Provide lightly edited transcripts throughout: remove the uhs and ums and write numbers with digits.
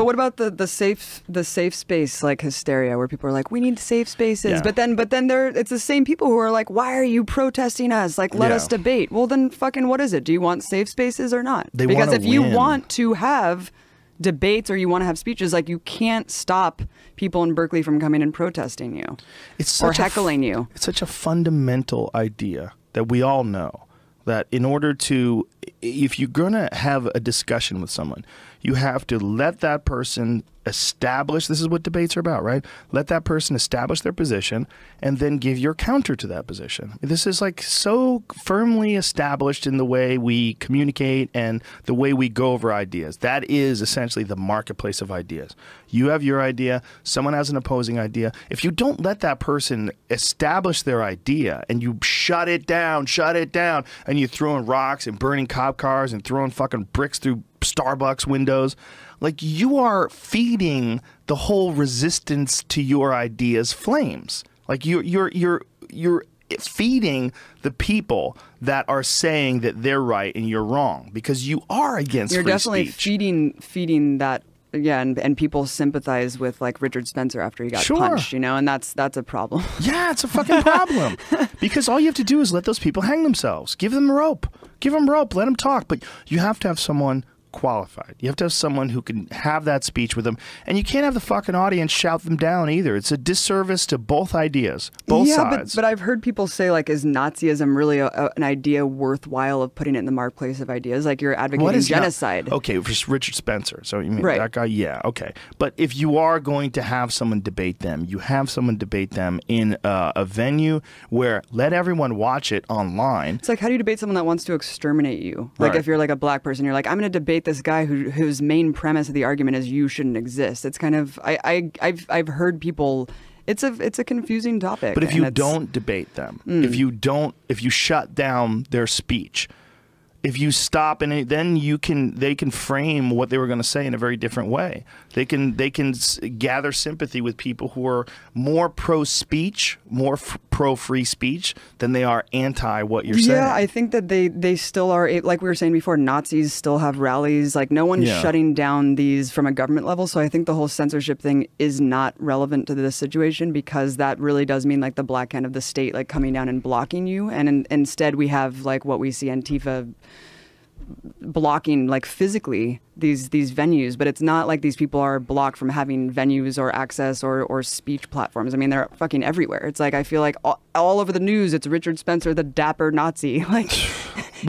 But what about the safe space like hysteria where people are like, we need safe spaces, but then it's the same people who are like, why are you protesting us? Like, let us debate. Well, then fucking what is it? Do you want safe spaces or not? Because if you want to have debates or you want to have speeches, like, you can't stop people in Berkeley from coming and protesting you or heckling you. It's such a fundamental idea that we all know that in order to, if you're going to have a discussion with someone, you have to let that person establish, this is what debates are about, right? Let that person establish their position and then give your counter to that position. This is like so firmly established in the way we communicate and the way we go over ideas. That is essentially the marketplace of ideas. You have your idea, someone has an opposing idea. If you don't let that person establish their idea and you shut it down, and you're throwing rocks and burning cop cars and throwing fucking bricks through Starbucks windows, like, you are feeding the whole resistance to your ideas flames. Like, you're feeding the people that are saying that they're right and you're wrong, because you are against free speech. You're definitely feeding that. Yeah, and people sympathize with, like, Richard Spencer after he got punched, you know, and that's a problem. Yeah, it's a fucking problem. Because all you have to do is let those people hang themselves. Give them rope. Give them rope. Let them talk. But you have to have someone qualified. You have to have someone who can have that speech with them. And you can't have the fucking audience shout them down either. It's a disservice to both ideas, both sides. But I've heard people say, like, is Nazism really an idea worthwhile of putting it in the marketplace of ideas? Like, you're advocating genocide. Okay, for Richard Spencer. So you mean that guy? Yeah, okay. But if you are going to have someone debate them, you have someone debate them in a venue where let everyone watch it online. It's like, how do you debate someone that wants to exterminate you? Like, if you're like a black person, you're like, I'm going to debate this guy whose main premise of the argument is you shouldn't exist. It's kind of I've heard people. It's a confusing topic. But if you don't debate them, if you shut down their speech, if you stop and then they can frame what they were going to say in a very different way. They can gather sympathy with people who are more pro-speech, more pro-free speech than they are anti what you're saying. Yeah, I think that they still are, like we were saying before, Nazis still have rallies. Like, no one's shutting down these from a government level. So I think the whole censorship thing is not relevant to this situation, because that really does mean, like, the black hand of the state, like, coming down and blocking you. And instead we have, like, what we see Antifa blocking, like, physically these venues, but it's not like these people are blocked from having venues or access or speech platforms. I mean, they're fucking everywhere. It's like, I feel like all over the news, it's Richard Spencer, the dapper Nazi, like,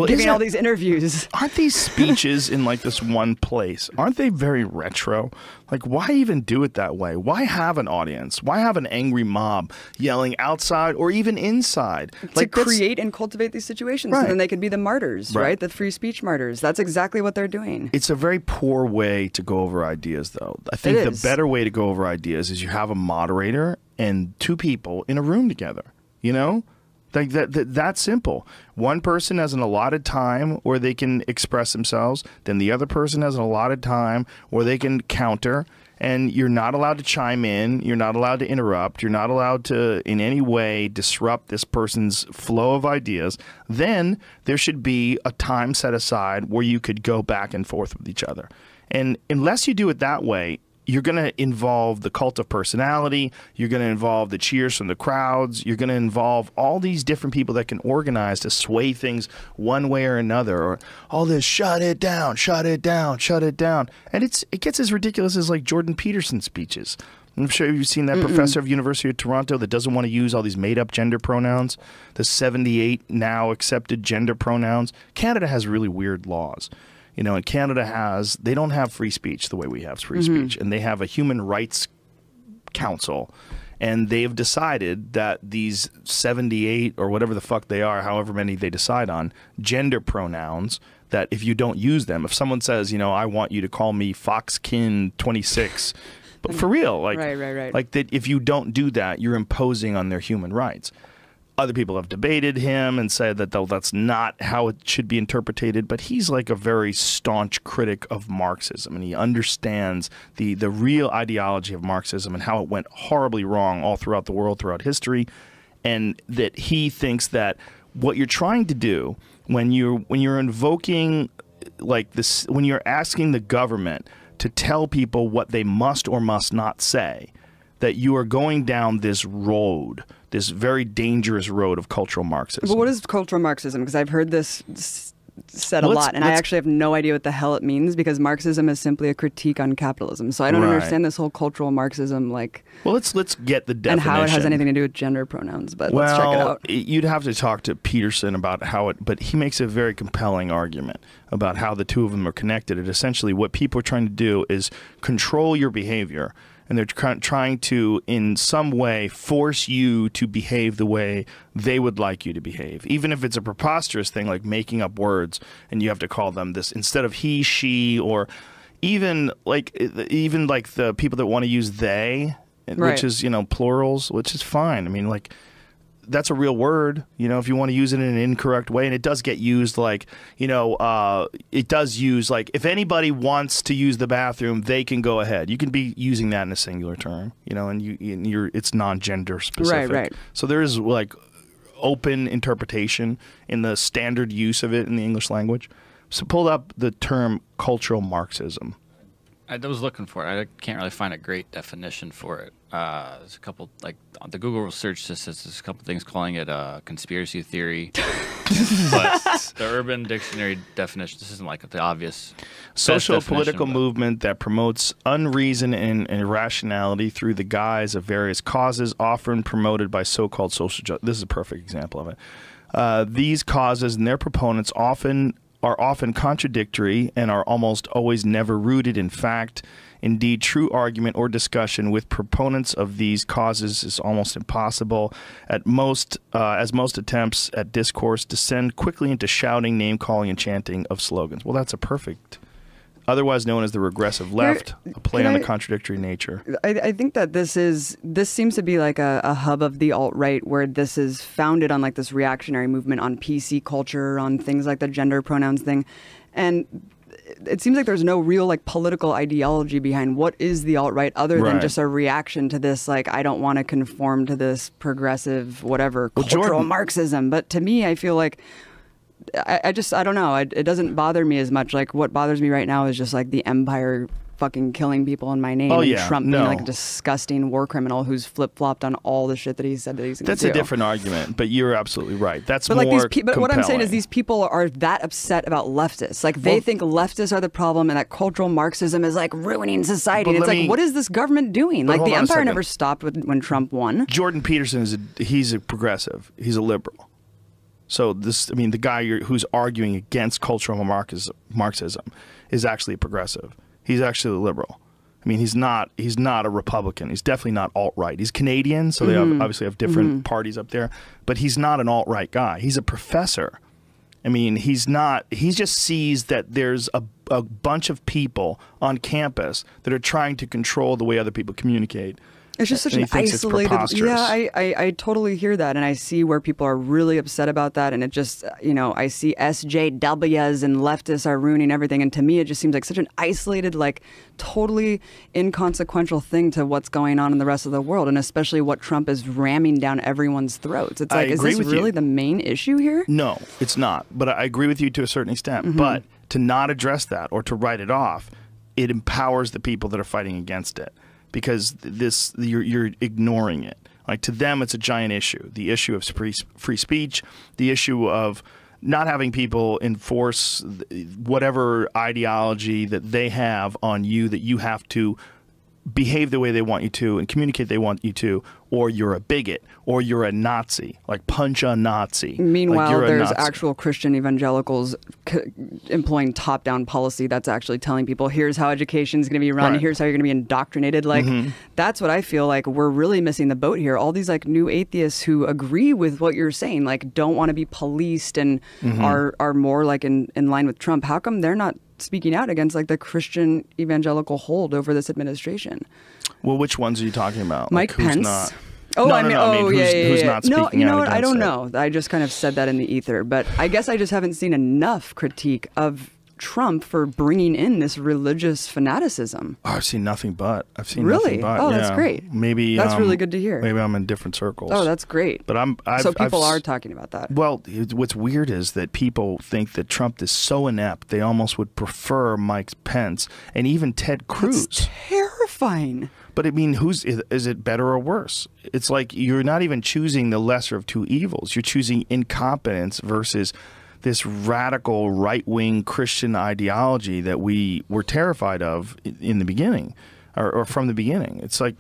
giving all these interviews. Aren't these speeches in, like, this one place? Aren't they very retro? Like, why even do it that way? Why have an audience? Why have an angry mob yelling outside or even inside? To create and cultivate these situations, and then they could be the martyrs, right? The free speech martyrs. That's exactly what they're doing. It's a very poor way to go over ideas, though. I think the better way to go over ideas is you have a moderator and two people in a room together, you know? Like that's simple. One person has an allotted time where they can express themselves. Then the other person has an allotted time where they can counter. And you're not allowed to chime in. You're not allowed to interrupt. You're not allowed to in any way disrupt this person's flow of ideas. Then there should be a time set aside where you could go back and forth with each other. And unless you do it that way, you're going to involve the cult of personality. You're going to involve the cheers from the crowds. You're going to involve all these different people that can organize to sway things one way or another. Or all this, shut it down, shut it down, shut it down. And it gets as ridiculous as, like, Jordan Peterson's speeches. I'm sure you've seen that professor of University of Toronto that doesn't want to use all these made-up gender pronouns, the 78 now accepted gender pronouns. Canada has really weird laws. You know, in Canada they don't have free speech the way we have free speech, and they have a human rights council, and they've decided that these 78 or whatever the fuck they are, however many they decide on, gender pronouns, that if you don't use them, if someone says, you know, I want you to call me Foxkin 26, but for real, like, like that, if you don't do that, you're imposing on their human rights. Other people have debated him and said that that's not how it should be interpreted, but he's like a very staunch critic of Marxism, and he understands the real ideology of Marxism and how it went horribly wrong all throughout the world, throughout history, and that he thinks that what you're trying to do when you're invoking, like, this, when you're asking the government to tell people what they must or must not say, that you are going down this road, this very dangerous road of cultural Marxism. But what is cultural Marxism? Because I've heard this said a lot, and I actually have no idea what the hell it means, because Marxism is simply a critique on capitalism. So I don't understand this whole cultural Marxism, like. Well, let's get the definition. And how it has anything to do with gender pronouns, but let's check it out. You'd have to talk to Peterson about how it, but he makes a very compelling argument about how the two of them are connected. And essentially what people are trying to do is control your behavior. And they're trying to, in some way, force you to behave the way they would like you to behave. Even if it's a preposterous thing like making up words and you have to call them this instead of he, she, or even like the people that want to use they, which is, plurals, which is fine. I mean, like, that's a real word, if you want to use it in an incorrect way. And it does get used like, it does use like, if anybody wants to use the bathroom, they can go ahead. You can be using that in a singular term, and it's non-gender specific. Right. So there is like open interpretation in the standard use of it in the English language. So pulled up the term cultural Marxism. I was looking for it. I can't really find a great definition for it. There's a couple, like on the Google search, just says there's a couple things calling it a conspiracy theory. But the Urban Dictionary definition, this isn't like the obvious social political movement that promotes unreason and irrationality through the guise of various causes, often promoted by so-called social justice. This is a perfect example of it. These causes and their proponents are often contradictory and are almost always never rooted in fact. Indeed, true argument or discussion with proponents of these causes is almost impossible. At most, as most attempts at discourse descend quickly into shouting, name-calling, and chanting of slogans. Well, that's a perfect, otherwise known as the regressive left, a play on the contradictory nature. I think that this seems to be like a hub of the alt-right, where this is founded on like this reactionary movement on PC culture, on things like the gender pronouns thing. And it seems like there's no real like political ideology behind what is the alt-right, other than just a reaction to this, like, I don't want to conform to this progressive whatever cultural Marxism. But to me, I feel like I don't know. It doesn't bother me as much. Like, what bothers me right now is just like the empire fucking killing people in my name, and Trump being like a disgusting war criminal who's flip-flopped on all the shit that he said that he's going to do. That's a different argument, but you're absolutely right. That's more compelling. But what I'm saying is these people are that upset about leftists. Like, they think leftists are the problem and that cultural Marxism is like ruining society. And it's like, what is this government doing? Like, the empire never stopped when Trump won. Jordan Peterson he's a progressive. He's a liberal. So the guy who's arguing against cultural Marxism is actually a progressive. He's actually a liberal. I mean, he's not a Republican. He's definitely not alt-right. He's Canadian, so they obviously have different parties up there. But he's not an alt-right guy. He's a professor. I mean, he just sees that there's a bunch of people on campus that are trying to control the way other people communicate. It's just such an isolated. I totally hear that, and I see where people are really upset about that. And it just, I see SJWs and leftists are ruining everything. And to me, it just seems like such an isolated, like totally inconsequential thing to what's going on in the rest of the world, and especially what Trump is ramming down everyone's throats. It's like, is this really the main issue here? No, it's not. But I agree with you to a certain extent. But to not address that or to write it off, it empowers the people that are fighting against it. Because you're ignoring it. Like, to them, it's a giant issue. The issue of free speech, the issue of not having people enforce whatever ideology that they have on you, that you have to behave the way they want you to and communicate they want you to, or you're a bigot, or you're a Nazi, like punch a Nazi. Meanwhile, there's actual Christian evangelicals employing top-down policy that's actually telling people, here's how education is going to be run, here's how you're going to be indoctrinated. Like, that's what I feel like we're really missing the boat here. All these like new atheists who agree with what you're saying, like don't want to be policed and are more like in line with Trump. How come they're not speaking out against like the Christian evangelical hold over this administration? Well, which ones are you talking about? Mike like, Pence. Who's not? Oh, no, I mean, who's not speaking out? You know what? I don't know. I just kind of said that in the ether, but I guess I just haven't seen enough critique of Trump for bringing in this religious fanaticism. Oh, I've seen nothing but. Really? Nothing but. Oh, that's great. Maybe that's really good to hear. Maybe I'm in different circles. Oh, that's great. But so people are talking about that. Well, what's weird is that people think that Trump is so inept, they almost would prefer Mike Pence and even Ted Cruz. That's terrifying. But I mean, is it better or worse? It's like you're not even choosing the lesser of two evils. You're choosing incompetence versus this radical right-wing Christian ideology that we were terrified of in the beginning, or from the beginning. It's like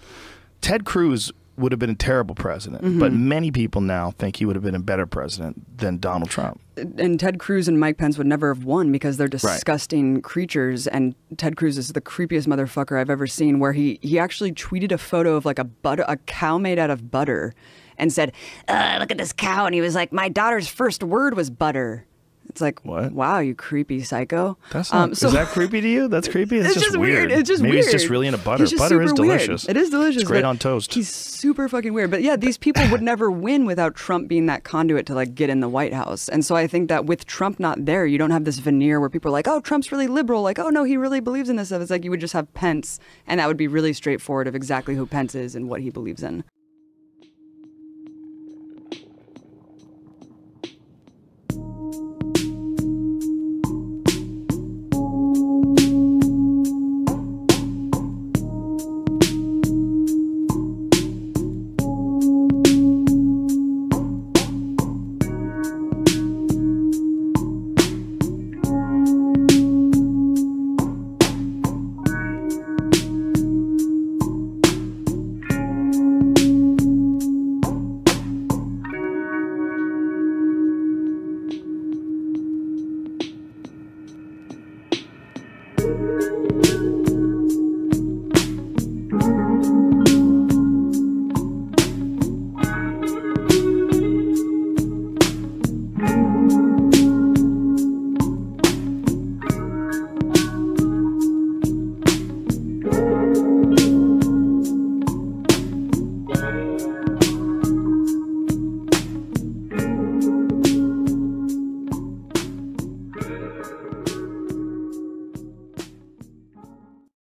Ted Cruz would have been a terrible president, but many people now think he would have been a better president than Donald Trump. And Ted Cruz and Mike Pence would never have won because they're disgusting creatures. And Ted Cruz is the creepiest motherfucker I've ever seen, where he actually tweeted a photo of like a cow made out of butter and said, look at this cow. And he was like, my daughter's first word was butter. It's like, what? Wow, you creepy psycho. That's not, is that creepy to you? That's creepy? It's just weird. It's just Maybe weird. He's just really into butter. Butter is delicious. Weird. It is delicious. It's great on toast. He's super fucking weird. But yeah, these people would never win without Trump being that conduit to like get in the White House. And so I think that with Trump not there, you don't have this veneer where people are like, oh, Trump's really liberal. Like, oh, no, he really believes in this stuff. It's like you would just have Pence, and that would be really straightforward of exactly who Pence is and what he believes in.